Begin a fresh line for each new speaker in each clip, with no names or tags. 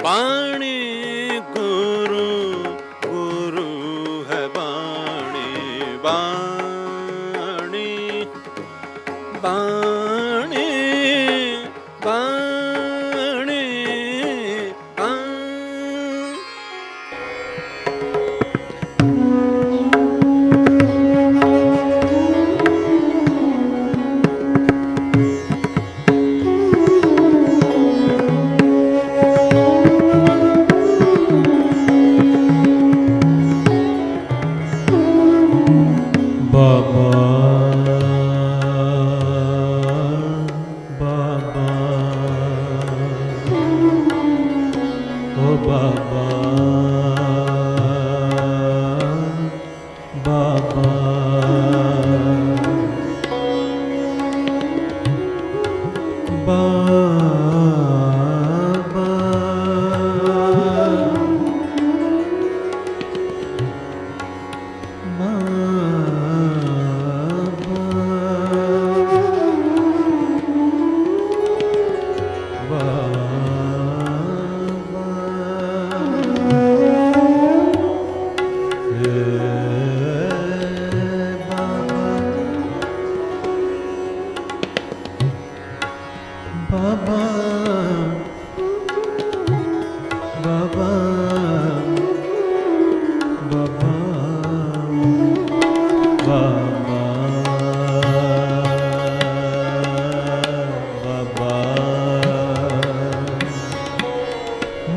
बाणी गुरु गुरु है बाणी बाणी बाणी बाणी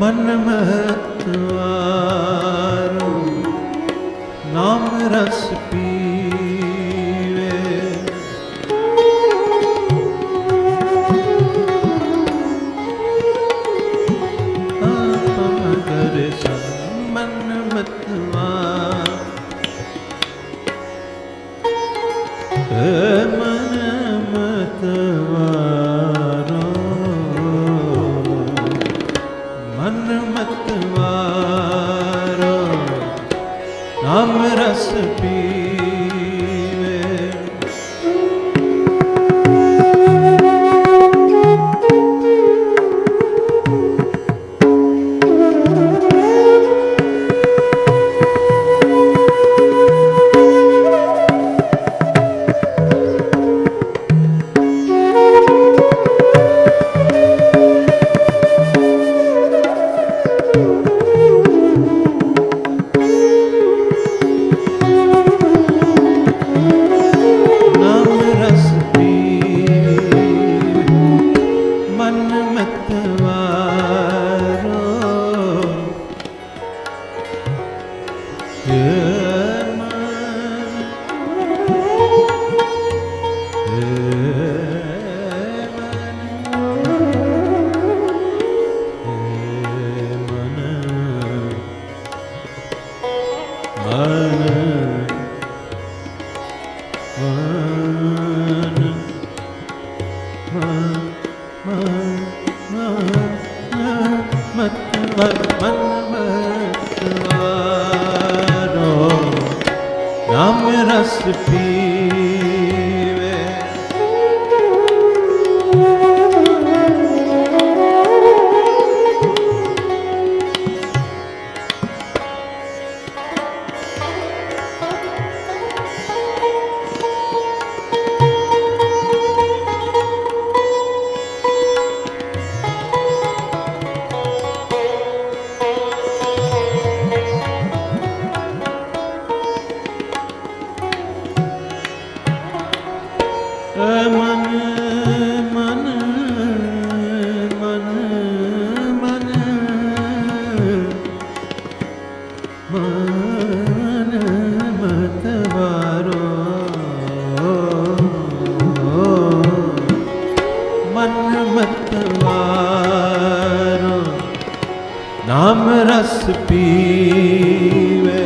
मन महत्वारो नाम रस पीवे मगर मन मतवारो मन मतवारो नाम रस पीवे नाम रस पीवे मन मन मन मन मन मतवारो मन मतवारो नाम रस पीवे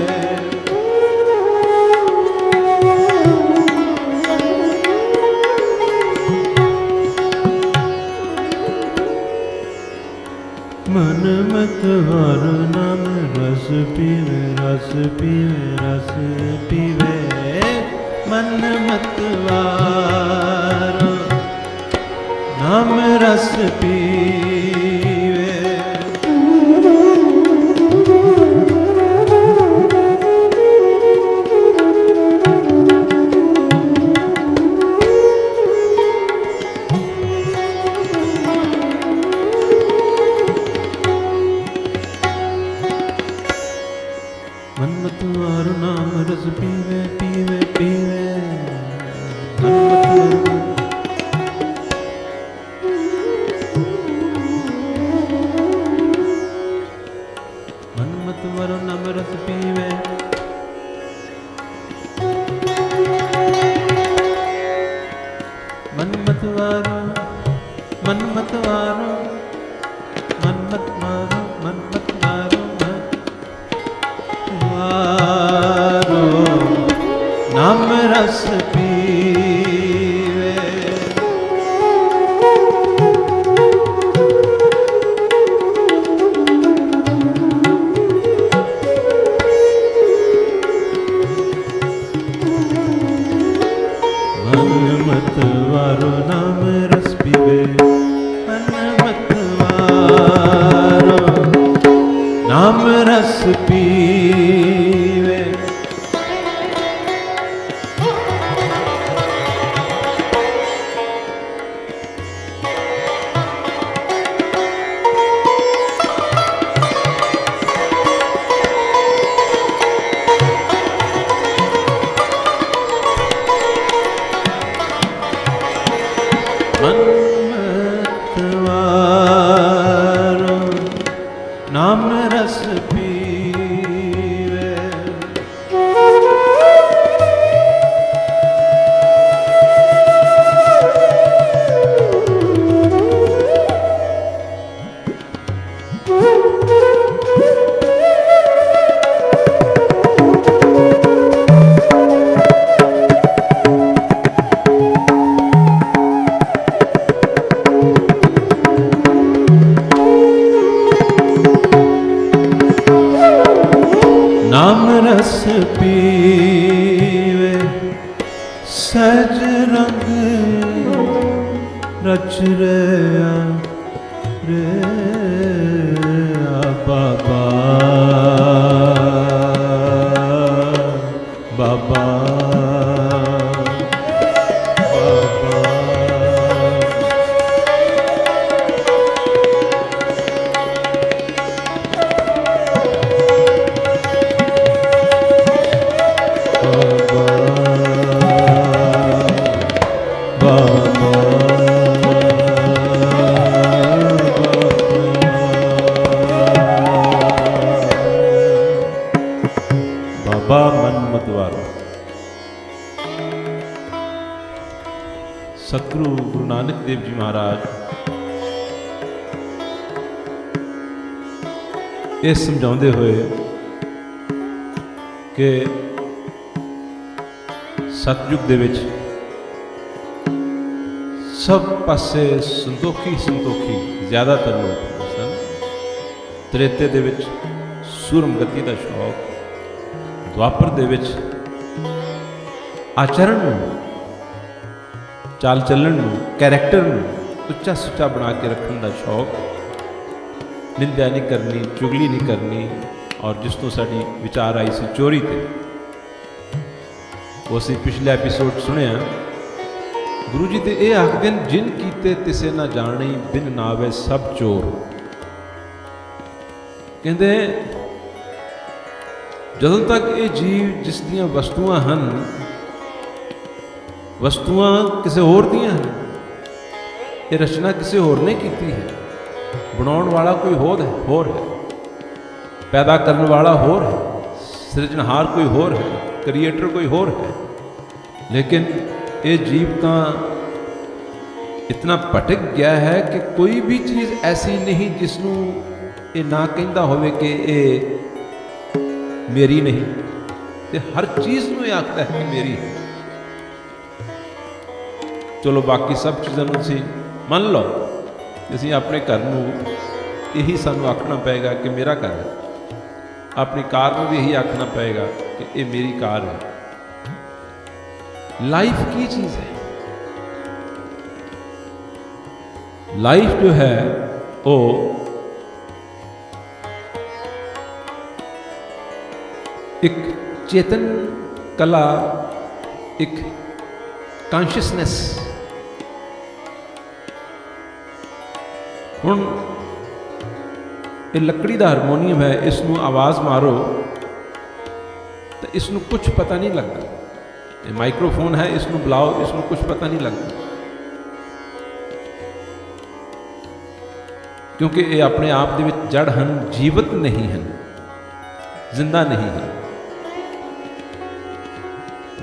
मन मतवारो नाम रस पीवे रस पीवे रस पीवे मन मतवारो नाम रस पीवे मारो मन मत मारो मन मत मारो मारो नाम रस पीवे मन मत वारो नाम रस पीवे मन मत वारो नाम रस पीवे मन मत वारो नाम रस पीवे नाम रस पीवे सहज रंग रच रया रे बाबा बाबा बाबा मन मत वारो। सतगुरु गुरु नानक देव जी महाराज ये समझाते हुए कि सतयुग दे विच सब पासे संतोखी संतोखी ज़्यादातर लोग सन। त्रेते दे विच सूरम गति का शौक, द्वापर दे विच आचरण चाल चलन कैरेक्टर उच्चा सुच्चा बना के रखने का शौक, निंदा नहीं करनी, चुगली नहीं करनी, और जिस तो साड़ी विचार आई सी चोरी थे, वो असी पिछले एपीसोड सुनिया। गुरु जी तो ये आखदे जिन कीते तिसे ना जानी बिन नावे सब चोर। कहते ਜਦੋਂ तक ये जीव जिस दियां वस्तुआं हैं, वस्तुआं किसी होर दियां हैं, ये रचना किसी होर ने की है, बनाने वाला कोई होर है, पैदा करने वाला होर है, सृजनहार कोई होर है, क्रिएटर कोई होर है। लेकिन ये जीव तो इतना भटक गया है कि कोई भी चीज़ ऐसी नहीं जिसनों ये ना कहता होवे कि ये मेरी नहीं, ते हर चीज़ में आखता है कि मेरी है। चलो बाकी सब चीज़ों असी मान लो, असी अपने घर में यही सानू आखना पेगा कि मेरा घर है, अपनी कार में भी यही आखना पेगा कि ये मेरी कार है। लाइफ की चीज़ है, लाइफ जो है वो एक चेतन कला, एक कॉन्शियसनेस। हुण ये लकड़ी का हारमोनीयम है, इसनों आवाज़ मारो तो इसनों कुछ पता नहीं लगता। ये माइक्रोफोन है, इसनों बुलाओ, इसनों कुछ पता नहीं लगता, क्योंकि ये अपने आप दे विच जड़ हैं, जीवित नहीं हैं, जिंदा नहीं है।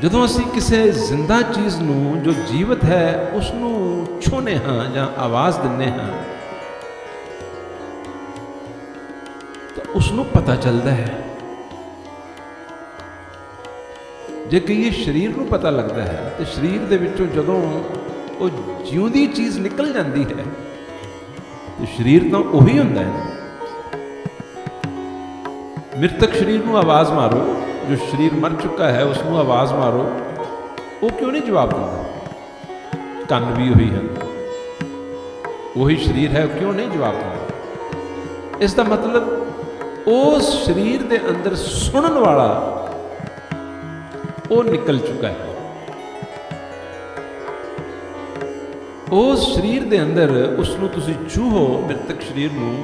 ਜਦੋਂ ਅਸੀਂ ਕਿਸੇ ਜ਼ਿੰਦਾ ਚੀਜ਼ ਨੂੰ ਜੋ ਜੀਵਤ ਹੈ ਉਸ ਨੂੰ ਛੂਹਨੇ ਹਾਂ ਜਾਂ ਆਵਾਜ਼ ਦਿੰਨੇ ਹਾਂ उसनों पता चलता है। जे कहिए शरीर को पता लगता है तो शरीर दे विचों जदों वो जिउंदी चीज़ निकल जाती है तो शरीर तो उही हुंदा है ना। मृतक शरीर को आवाज़ मारो, जो शरीर मर चुका है उसको आवाज़ मारो, वो क्यों नहीं जवाब देता? कन भी वही है, वही शरीर है, क्यों नहीं जवाब देता? इसका मतलब उस शरीर के अंदर सुनने वाला वो निकल चुका है। उस शरीर के अंदर उसनों तुसी छूहो, मृतक शरीर में,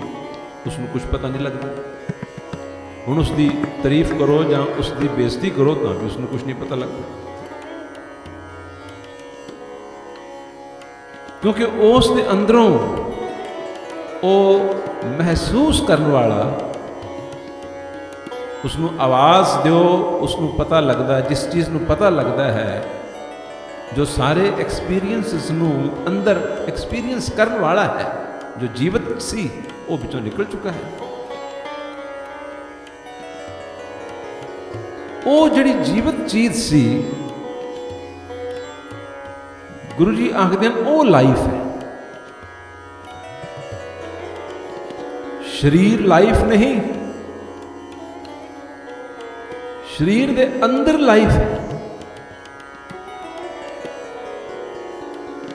उसनों कुछ पता नहीं लगता। हुण उसकी तारीफ करो या उसकी बेइज्जती करो तो भी उसनों कुछ नहीं पता लगता, क्योंकि उस दे अंदरों वो महसूस करने वाला, उसनों आवाज़ दो, उसनों पता लगता, जिस चीज़ को पता लगता है, जो सारे एक्सपीरियंसिस नूं अंदर एक्सपीरियंस करने वाला है, जो जीवित सी वो विचों निकल चुका है। वो जिहड़ी जीवित चीज़ सी, गुरु जी आखदे हैं वो लाइफ है। शरीर लाइफ नहीं, शरीर के अंदर लाइफ है,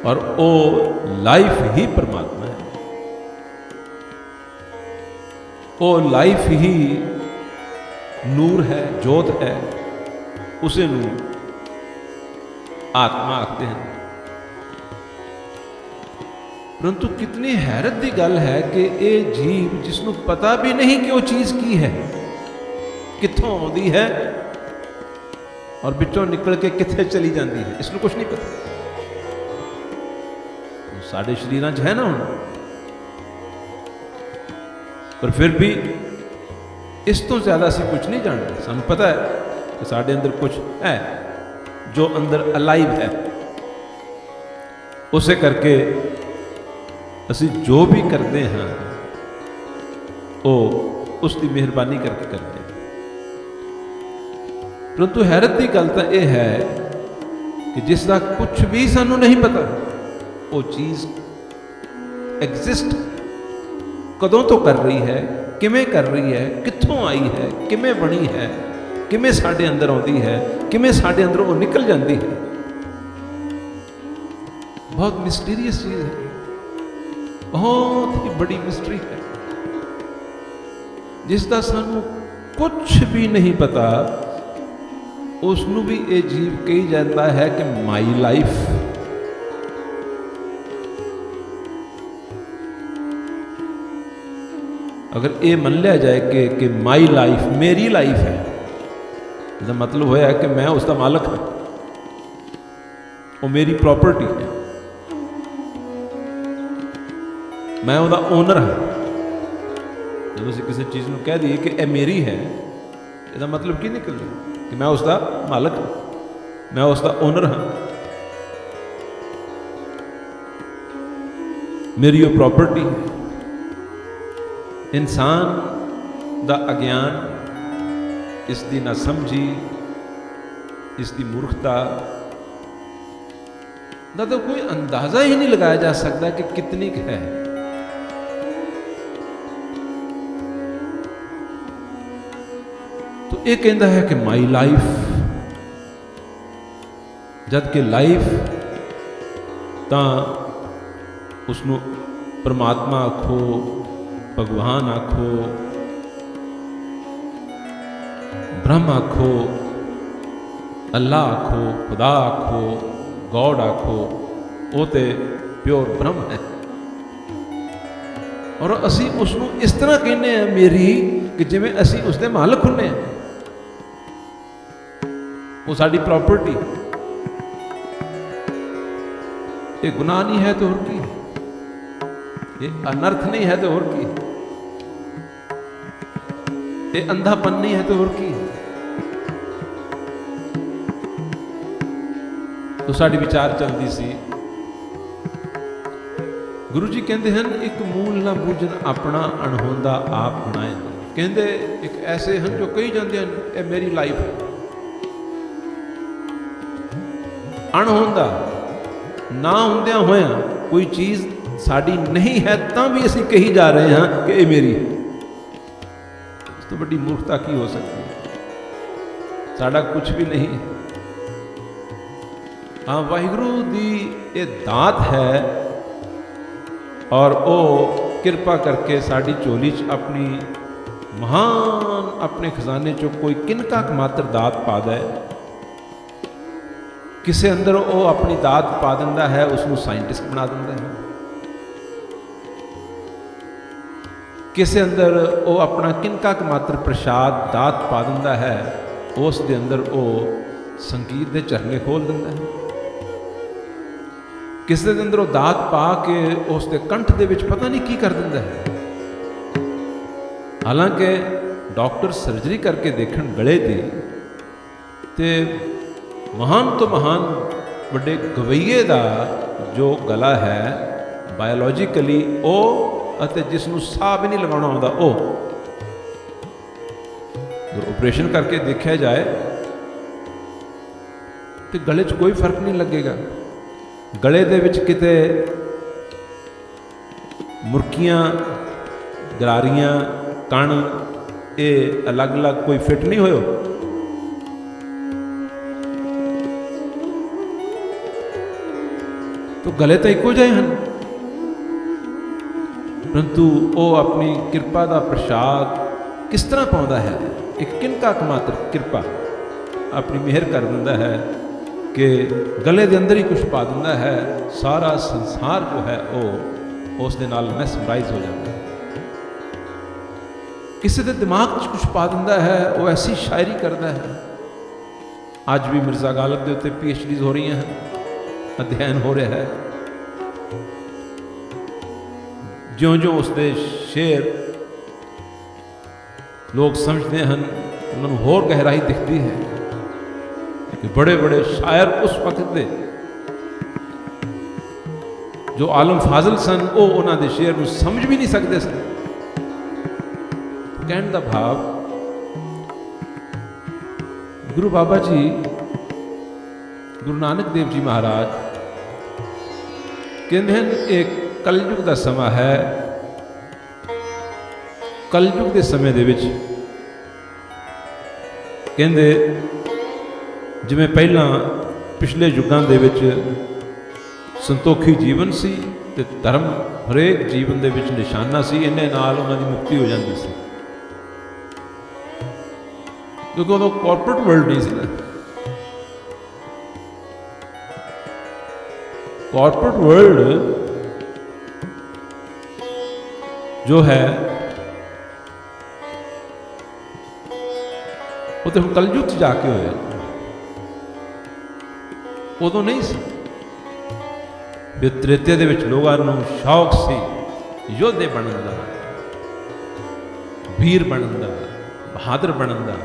और वो लाइफ ही परमात्मा है। वो लाइफ ही नूर है, जोत है, उसे नूर आत्मा आखते हैं। परंतु कितनी हैरत की गल है कि ये जीव जिसनों पता भी नहीं कि वो चीज़ की है, कित्थों आउंदी है और बिचों निकल के कित्थे चली जाती है, इसनों कुछ नहीं पता। तो साढ़े शरीरां 'च है ना हुण, पर फिर भी इस तो ज़्यादा असीं कुछ नहीं जानते। सानूं पता है कि साढ़े अंदर कुछ है जो अंदर अलाइव है, उसे करके असी जो भी करते हैं वो उसकी मेहरबानी करके करते हैं। परंतु हैरत की गल तो यह है कि जिसका कुछ भी सानू नहीं पता, वो चीज़ एग्जिस्ट कदों तो कर रही है, किमें कर रही है, कित्थों आई है, किमें बनी है, किमें साढ़े अंदर आती है, किमें साढ़े अंदर वो निकल जाती है। बहुत मिस्टीरियस चीज़ है, बहुत ही बड़ी मिस्ट्री है, जिसका सानू कुछ भी नहीं पता। उसनू भी ये जीव कही जाता है कि माई लाइफ। अगर ये मान लिया जाए कि माई लाइफ मेरी लाइफ है, इसका मतलब होया कि मैं उसका मालक हूं, वो मेरी प्रॉपर्टी है, मैं उसका ओनर हाँ। जब असीं किसी चीज़ को कह दिए कि यह मेरी है, इसका मतलब की निकल रहा कि मैं उसका मालक हाँ, मैं उसका ओनर हाँ, मेरी वो प्रॉपर्टी है। इंसान दा अज्ञान, इसकी ना समझी, इसकी मूर्खता दा तो कोई अंदाजा ही नहीं लगाया जा सकता कि कितनी है। तो ये कहता है कि माई लाइफ, जबकि लाइफ तो उसनों परमात्मा आखो, भगवान आखो, ब्रह्म आखो, अल्लाह आखो, खुदा आखो, गॉड आखो, वो तो प्योर ब्रह्म है। और असी उसनों इस तरह कहने हैं मेरी कि जिमें असी उसके मालक होने हैं, वो साड़ी प्रॉपर्टी। ये गुनाह नहीं है तो और की, ये अनर्थ नहीं है तो और की, ये अंधापन नहीं है तो और की। तो साड़ी विचार चलती सी, गुरु जी कहते हैं एक मूल ना बूझन अपना अणहोंदा आप बनाए। ਕਹਿੰਦੇ ਇੱਕ ਐਸੇ ਹਨ ਜੋ ਕਹੀ ਜਾਂਦੇ ਹਨ ਇਹ ਮੇਰੀ ਲਾਈਫ ਹੈ। ਅਣਹੋਂਦਾ ਨਾ ਹੁੰਦਿਆਂ ਹੋਇਆਂ ਕੋਈ ਚੀਜ਼ ਸਾਡੀ ਨਹੀਂ ਹੈ ਤਾਂ ਵੀ ਅਸੀਂ ਕਹੀ ਜਾ ਰਹੇ ਹਾਂ ਕਿ ਇਹ ਮੇਰੀ ਹੈ। ਇਸ ਤੋਂ ਵੱਡੀ ਮੂਰਖਤਾ ਕੀ ਹੋ ਸਕਦੀ ਹੈ? ਸਾਡਾ ਕੁਝ ਵੀ ਨਹੀਂ ਹੈ। ਹਾਂ, ਵਾਹਿਗੁਰੂ ਦੀ ਇਹ ਦਾਤ ਹੈ ਔਰ ਉਹ ਕਿਰਪਾ ਕਰਕੇ ਸਾਡੀ ਝੋਲੀ 'ਚ ਆਪਣੀ ਮਹਾਨ ਆਪਣੇ ਖਜ਼ਾਨੇ 'ਚੋਂ ਕੋਈ ਕਿਨਕਾ ਮਾਤਰ ਦਾਤ ਪਾ ਦੇ। ਕਿਸੇ ਅੰਦਰ ਉਹ ਆਪਣੀ ਦਾਤ ਪਾ ਦਿੰਦਾ ਹੈ, ਉਸ ਨੂੰ ਸਾਇੰਟਿਸਟ ਬਣਾ ਦਿੰਦਾ ਹੈ। ਕਿਸੇ ਅੰਦਰ ਉਹ ਆਪਣਾ ਕਿਨਕਾ ਮਾਤਰ ਪ੍ਰਸ਼ਾਦ ਦਾਤ ਪਾ ਦਿੰਦਾ ਹੈ, ਉਸ ਦੇ ਅੰਦਰ ਉਹ ਸੰਗੀਤ ਦੇ ਝਰਨੇ ਖੋਲ ਦਿੰਦਾ ਹੈ। ਕਿਸੇ ਦੇ ਅੰਦਰ ਉਹ ਦਾਤ ਪਾ ਕੇ ਉਸ ਦੇ ਕੰਠ ਦੇ ਵਿੱਚ ਪਤਾ ਨਹੀਂ ਕੀ ਕਰ ਦਿੰਦਾ ਹੈ। ਹਾਲਾਂਕਿ ਡਾਕਟਰ ਸਰਜਰੀ ਕਰਕੇ ਦੇਖਣ ਗਲੇ ਦੀ ਤੇ ਮਹਾਨ ਤੋਂ ਮਹਾਨ ਵੱਡੇ ਗਵਈਏ ਦਾ ਜੋ ਗਲਾ ਹੈ ਬਾਇਓਲੋਜੀਕਲੀ ਉਹ, ਅਤੇ ਜਿਸ ਨੂੰ ਸਾਹ ਵੀ ਨਹੀਂ ਲਗਾਉਣਾ ਆਉਂਦਾ ਉਹ, ਜਦੋਂ ਆਪਰੇਸ਼ਨ ਕਰਕੇ ਦੇਖਿਆ ਜਾਏ ਤੇ ਗਲੇ 'ਚ ਕੋਈ ਫਰਕ ਨਹੀਂ ਲੱਗੇਗਾ। ਗਲੇ ਦੇ ਵਿੱਚ ਕਿਤੇ ਮੁਰਕੀਆਂ, ਗਰਾਰੀਆਂ, ਕਣ ਇਹ ਅਲੱਗ-ਅਲੱਗ ਕੋਈ ਫਿੱਟ ਨਹੀਂ ਹੋਇਓ। ਤੋ ਗਲੇ ਤਾਂ ਇੱਕੋ ਜਿਹੇ ਹਨ, ਪਰੰਤੂ ਉਹ ਆਪਣੀ ਕਿਰਪਾ ਦਾ ਪ੍ਰਸ਼ਾਦ ਕਿਸ ਤਰ੍ਹਾਂ ਪਾਉਂਦਾ ਹੈ? ਇੱਕ ਕਿਨਕਾ ਮਾਤਰ ਕਿਰਪਾ ਆਪਣੀ ਮਿਹਰ ਕਰ ਦਿੰਦਾ ਹੈ ਕਿ ਗਲੇ ਦੇ ਅੰਦਰ ਹੀ ਕੁਛ ਪਾ ਦਿੰਦਾ ਹੈ। ਸਾਰਾ ਸੰਸਾਰ ਜੋ ਹੈ ਉਹ ਉਸ ਦੇ ਨਾਲ ਮੈਸਮਰਾਈਜ਼ ਹੋ ਜਾਂਦਾ ਹੈ। ਕਿਸੇ ਦੇ ਦਿਮਾਗ 'ਚ ਕੁਛ ਪਾ ਦਿੰਦਾ ਹੈ, ਉਹ ਐਸੀ ਸ਼ਾਇਰੀ ਕਰਦਾ ਹੈ। ਅੱਜ ਵੀ ਮਿਰਜ਼ਾ ਗਾਲਬ ਦੇ ਉੱਤੇ PhDs ਹੋ ਰਹੀਆਂ ਹਨ, ਅਧਿਐਨ ਹੋ ਰਿਹਾ ਹੈ। ਜਿਉਂ-ਜਿਉਂ ਉਸ ਦੇ ਸ਼ੇਰ ਲੋਕ ਸਮਝਦੇ ਹਨ, ਉਹਨਾਂ ਨੂੰ ਹੋਰ ਗਹਿਰਾਈ ਦਿਖਦੀ ਹੈ ਕਿ ਬੜੇ-ਬੜੇ ਸ਼ਾਇਰ ਉਸ ਵਕਤ ਦੇ ਜੋ ਆਲਮ ਫਾਜ਼ਲ ਸਨ, ਉਹ ਉਹਨਾਂ ਦੇ ਸ਼ੇਰ ਨੂੰ ਸਮਝ ਵੀ ਨਹੀਂ ਸਕਦੇ ਸਨ। ਕਹਿਣ ਦਾ ਭਾਵ, ਗੁਰੂ ਬਾਬਾ ਜੀ, ਗੁਰੂ ਨਾਨਕ ਦੇਵ ਜੀ ਮਹਾਰਾਜ ਕਹਿੰਦੇ ਹਨ ਇਹ ਕਲਯੁਗ ਦਾ ਸਮਾਂ ਹੈ। ਕਲਯੁਗ ਦੇ ਸਮੇਂ ਦੇ ਵਿੱਚ ਕਹਿੰਦੇ ਜਿਵੇਂ ਪਹਿਲਾਂ ਪਿਛਲੇ ਯੁੱਗਾਂ ਦੇ ਵਿੱਚ ਸੰਤੋਖੀ ਜੀਵਨ ਸੀ ਤੇ ਧਰਮ ਹਰੇਕ ਜੀਵਨ ਦੇ ਵਿੱਚ ਨਿਸ਼ਾਨਾ ਸੀ, ਇਹਨੇ ਨਾਲ ਉਹਨਾਂ ਦੀ ਮੁਕਤੀ ਹੋ ਜਾਂਦੀ ਸੀ, ਕਿਉਂਕਿ ਉਦੋਂ ਕਾਰਪੋਰੇਟ ਵਰਲਡ ਨਹੀਂ ਸੀ ਨਾ। कॉर्पोरेट वर्ल्ड जो है वो तो कलयुग च जाके होया, उदों नहीं सी। त्रेते दे विच लोगां नूं शौक सी योद्धे बनन दा, वीर बनन दा, बहादुर बनन दा,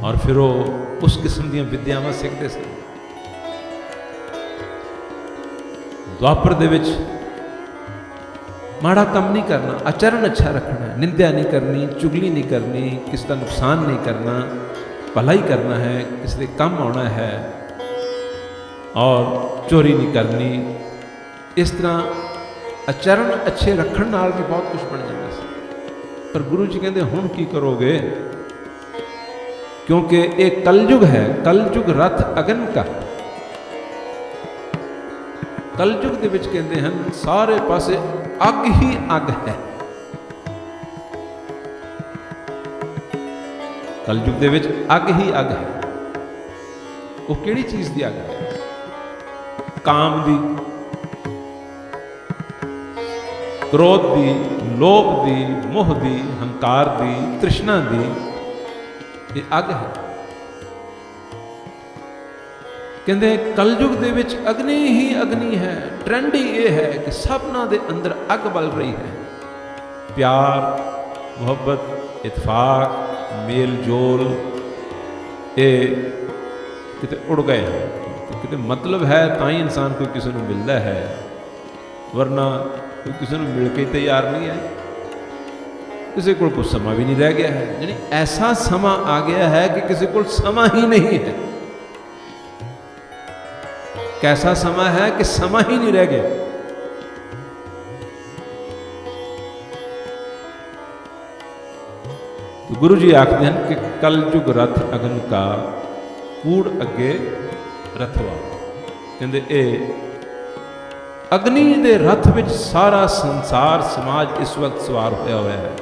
और फिर वो उस किस्म दी विद्यावां सिखदे सन। द्वापर दे विच माड़ा काम नहीं करना, आचरण अच्छा रखना, निंदा नहीं करनी, चुगली नहीं करनी, किसी का नुकसान नहीं करना, भलाई करना है, किसी के काम आना है, और चोरी नहीं करनी। इस तरह आचरण अच्छे रखने नाल भी बहुत कुछ बन जाता है। पर गुरु जी कहते हुण की करोगे, क्योंकि एक कलयुग है, कलयुग रथ अगन का। कलयुग दे विच कहते हैं सारे पासे अग ही अग है। कलयुग दे विच अग ही अग है। वो किहड़ी चीज दी अग है? काम दी, क्रोध दी, लोभ दी, मोह दी, हंकार दी, तृष्णा दी, ये अग है। कहते कलयुग दे विच अग्नि ही अग्नि है। ट्रेंड ही ये है कि सबना दे अंदर अग बल रही है। प्यार, मुहब्बत, इतफाक, मेल जोल ये किते उड़ गए हैं। तो किते मतलब है तां ही इंसान कोई किसी को मिलता है, वरना कोई किसी को मिल के तैयार नहीं है। किसी को कुछ समा भी नहीं रह गया है। यानी ऐसा समा आ गया है कि किसी को समा ही नहीं है। कैसा समा है कि समा ही नहीं रह गया। तो गुरु जी आखते हैं कि कलयुग रथ अगन का कूड़ अगे रथवा। कहते ये अग्नि दे रथ विच सारा संसार समाज इस वक्त सवार होया हुआ है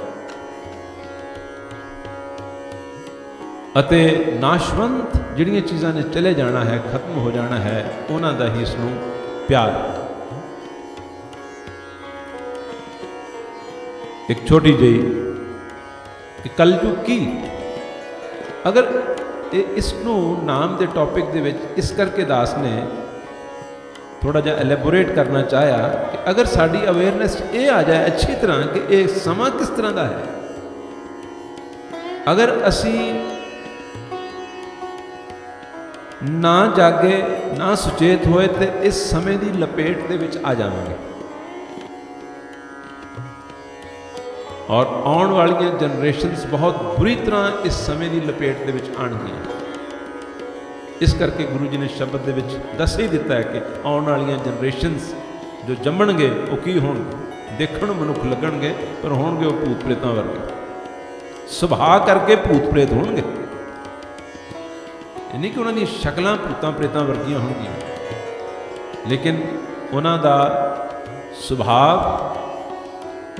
अते नाशवंत जिहड़ियां चीज़ां ने चले जाना है, खत्म हो जाना है, उन्हां दा ही इसनूं प्यार। एक छोटी जी कि कलयुग की अगर इसनूं नाम दे टॉपिक दे विच इस करके दास ने थोड़ा जा एलैबोरेट करना चाहा कि अगर साड़ी अवेयरनेस ये आ जाए अच्छी तरह कि ये समा किस तरह का है, अगर असी ना जागे ना सुचेत होए तो इस समय की लपेट दे विच आ जावांगे और आने वाली जनरेशनस बहुत बुरी तरह इस समय की लपेट दे विच आणगियां। इस करके गुरु जी ने शब्द दे विच दस ही दिता है कि आने वाली जनरेशनस जो जम्मणगे वो की होणगे, देखण मनुख लगणगे पर होणगे वो भूत प्रेतां वर्गे, सुभाअ करके भूत प्रेत होणगे। नहीं कि उन्होंने शक्लां भूतां प्रेतां वर्गियां होणगियां, लेकिन उन्हां दा सुभाव,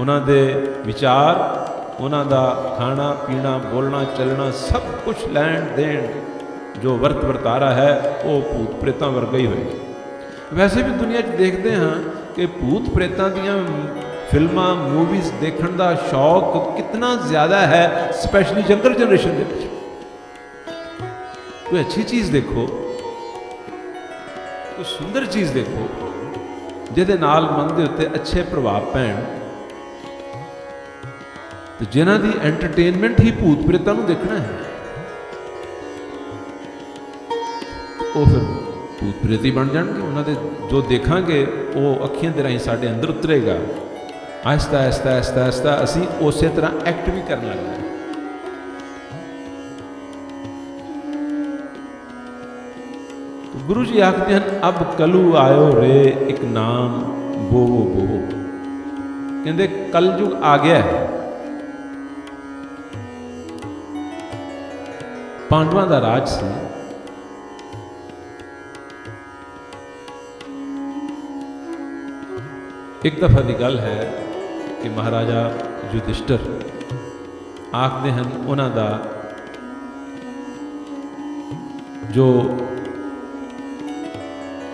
उन्हां दे विचार, उन्हां दा खाना पीना बोलना चलना सब कुछ लैण देण जो वर्त वर्तारा है वो भूत प्रेतां वर्गा ही होएगा। वैसे भी दुनिया देखते हैं कि भूत प्रेतां दीयां फिल्मां मूवीज़ देखने का शौक कितना ज़्यादा है, स्पैशली यंगर जनरेशन के विच। कोई अच्छी चीज़ देखो, कोई सुंदर चीज़ देखो जिहदे नाल मन दे उत्ते अच्छे प्रभाव पैण, तो जिन्हां दी एंटरटेनमेंट ही भूत प्रेतां नूं देखना है वो फिर भूत प्रेत ही बन जाएंगे। उन्होंने जो देखांगे वो अखियां दे राही साडे अंदर उतरेगा, आहिस्ता आहिस्ता आहिस्ता आहिस्ता असी उस तरह एक्ट भी करने लग जाए। तो गुरु जी आखते हैं अब कलू आयो रे एक नाम बोवो बोवो। कहते कलयुग आ गया है। पांडवां दा राज सी, एक दफा की गल है कि महाराजा युधिष्ठिर आखते हैं उन्हां दा जो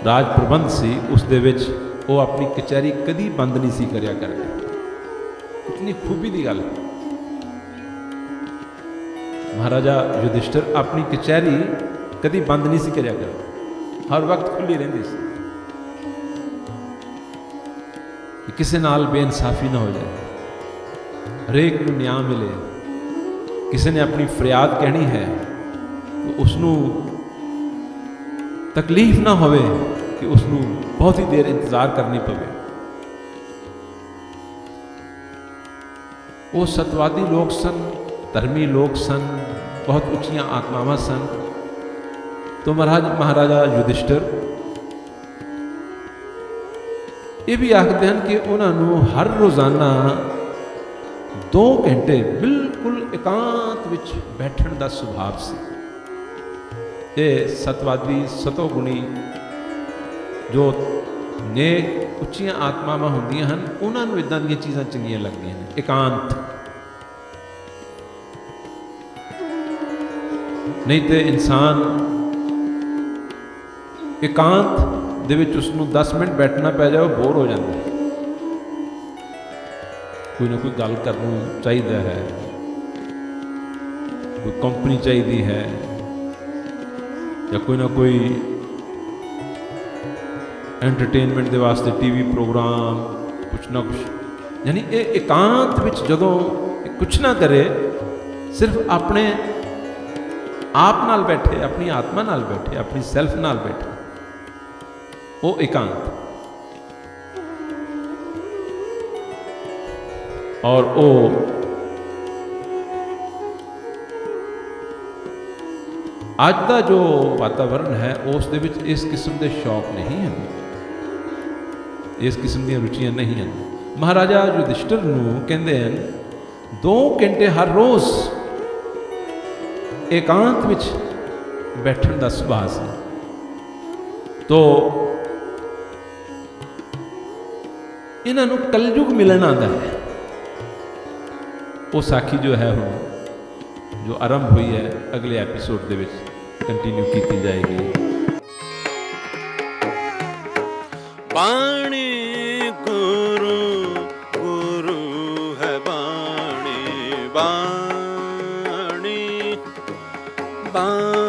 राज प्रबंध सी उस दे विच वो अपनी कचहरी कदी बंद नहीं सी करिया करते। इतनी खूबी की गल है। महाराजा युधिष्ठिर अपनी कचहरी कदी बंद नहीं सी करिया करते, हर वक्त खुली रहिंदी सी, किसी नाल बेइंसाफी ना हो जाए, हरेक नूं न्याय मिले। किसी ने अपनी फरियाद कहनी है तो उसनूं तकलीफ ना होवे कि उसनूं बहुत ही देर इंतजार करनी पवे। वो सतवादी लोग सन, धर्मी लोग सन, बहुत उच्चियां आत्मावां सन। तो महाराजा युधिष्ठिर ये भी आखते हैं कि उन्होंने हर रोज़ाना 2 घंटे बिल्कुल एकांत विच बैठण का सुभाव से। ये सतवादी सतोगुणी जो नेक उच्चियां आत्मावां होंदियां हन, उन्होंने इदां दी चीज़ां चंगियां लगदियां ने। एकांत नहीं तो इंसान एकांत दे विच उसनूं 10 मिनट बैठना पै जाए बोर हो जाता है। कोई ना कोई गल करनूं चाहिए है, कोई कंपनी चाहिए है, या कोई ना कोई एंटरटेनमेंट के वास्ते टीवी प्रोग्राम कुछ ना कुछ। यानी ये एकांत विच जदों कुछ ना करे, सिर्फ अपने आप नाल बैठे, अपनी आत्मा नाल बैठे, अपनी सैल्फ नाल बैठे, वो एकांत। और वो ਅੱਜ ਦਾ ਜੋ ਵਾਤਾਵਰਨ ਹੈ ਉਸ ਦੇ ਵਿੱਚ ਇਸ ਕਿਸਮ ਦੇ ਸ਼ੌਕ ਨਹੀਂ ਹਨ, ਇਸ ਕਿਸਮ ਦੀਆਂ ਰੁਚੀਆਂ ਨਹੀਂ ਹਨ। ਮਹਾਰਾਜਾ ਯੁਧਿਸ਼ਟਰ ਨੂੰ ਕਹਿੰਦੇ ਹਨ 2 ਘੰਟੇ ਹਰ ਰੋਜ਼ ਇਕਾਂਤ ਵਿੱਚ ਬੈਠਣ ਦਾ ਸੁਭਾਅ ਸੀ। ਤੋ ਇਹਨਾਂ ਨੂੰ ਕਲਯੁਗ ਮਿਲਣ ਆਉਂਦਾ ਹੈ। ਉਹ ਸਾਖੀ ਜੋ ਹੈ ਹੁਣ ਜੋ ਆਰੰਭ ਹੋਈ ਹੈ ਅਗਲੇ ਐਪੀਸੋਡ ਦੇ ਵਿੱਚ ਕੰਟੀਨਿਊ ਕੀਤੀ ਜਾਏਗੀ।
ਬਾਣੀ ਗੁਰੂ ਗੁਰੂ ਹੈ ਬਾਣੀ ਬਾਣੀ ਬਾਣੀ